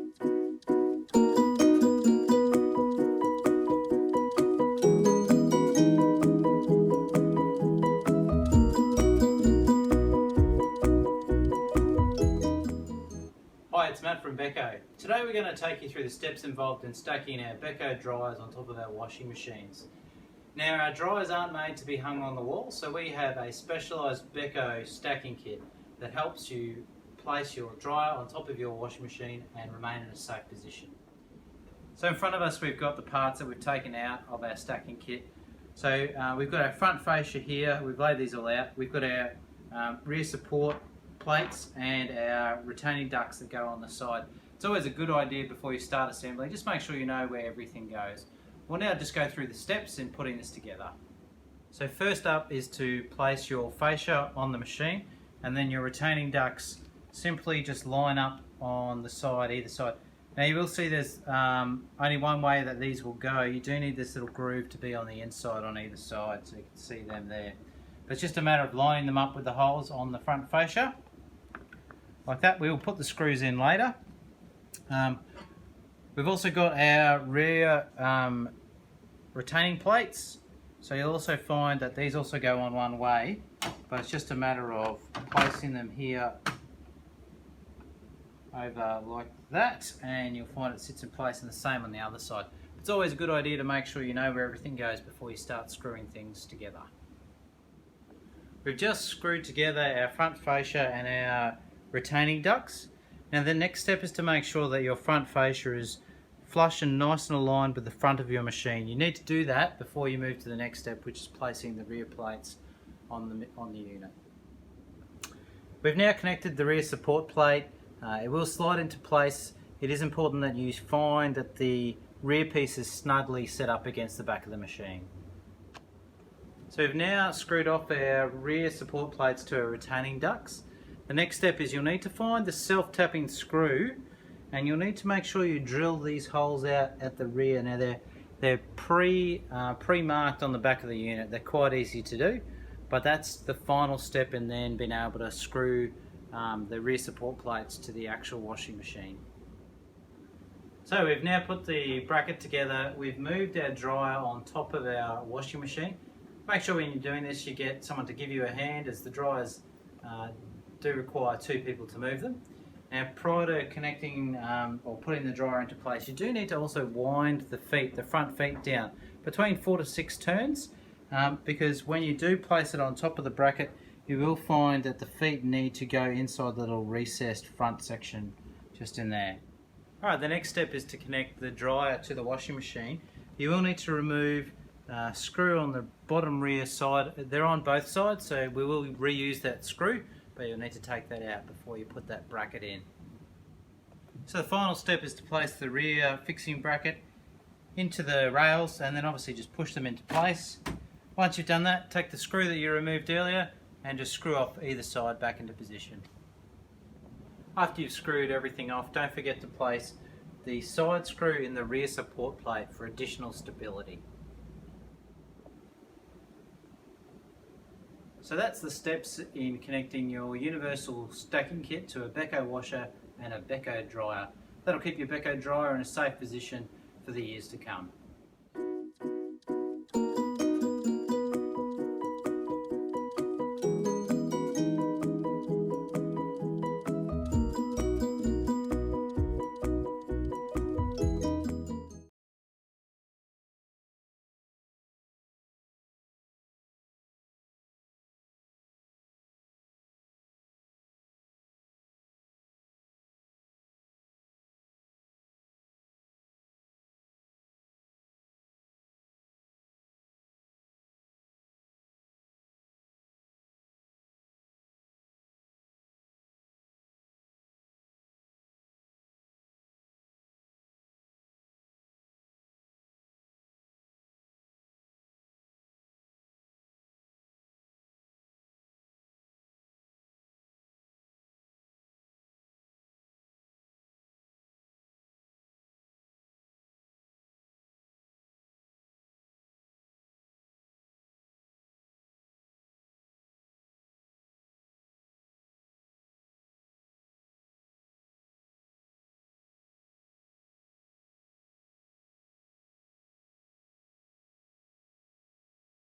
Hi, it's Matt from Beko. Today we're going to take you through the steps involved in stacking our Beko dryers on top of our washing machines. Now, our dryers aren't made to be hung on the wall, so we have a specialised Beko Stacking Kit that helps you place your dryer on top of your washing machine and remain in a safe position. So in front of us we've got the parts that we've taken out of our stacking kit. So we've got our front fascia here, we've laid these all out. We've got our rear support plates and our retaining ducts that go on the side. It's always a good idea before you start assembling, just make sure you know where everything goes. We'll now just go through the steps in putting this together. So first up is to place your fascia on the machine, and then your retaining ducts simply just line up on the side, either side. Now you will see there's only one way that these will go. You do need this little groove to be on the inside on either side, so you can see them there. But it's just a matter of lining them up with the holes on the front fascia. Like that. We will put the screws in later. We've also got our rear retaining plates, so you'll also find that these also go on one way, but it's just a matter of placing them here over like that, and you'll find it sits in place, and the same on the other side. It's always a good idea to make sure you know where everything goes before you start screwing things together. We've just screwed together our front fascia and our retaining ducts. Now the next step is to make sure that your front fascia is flush and nice and aligned with the front of your machine. You need to do that before you move to the next step, which is placing the rear plates on the unit. We've now connected the rear support plate. It will slide into place. It is important that you find that the rear piece is snugly set up against the back of the machine. So we've now screwed off our rear support plates to our retaining ducts. The next step is you'll need to find the self-tapping screw, and you'll need to make sure you drill these holes out at the rear. Now they're pre-marked on the back of the unit. They're quite easy to do, but that's the final step in then being able to screw the rear support plates to the actual washing machine. So we've now put the bracket together. We've moved our dryer on top of our washing machine. Make sure when you're doing this you get someone to give you a hand, as the dryers do require two people to move them. Now prior to connecting or putting the dryer into place, you do need to also wind the front feet down between 4 to 6 turns, because when you do place it on top of the bracket, you will find that the feet need to go inside the little recessed front section just in there. Alright, the next step is to connect the dryer to the washing machine. You will need to remove screw on the bottom rear side. They're on both sides, so we will reuse that screw, but you'll need to take that out before you put that bracket in. So the final step is to place the rear fixing bracket into the rails, and then obviously just push them into place. Once you've done that, take the screw that you removed earlier and just screw off either side back into position. After you've screwed everything off, don't forget to place the side screw in the rear support plate for additional stability. So that's the steps in connecting your universal stacking kit to a Beko washer and a Beko dryer. That'll keep your Beko dryer in a safe position for the years to come.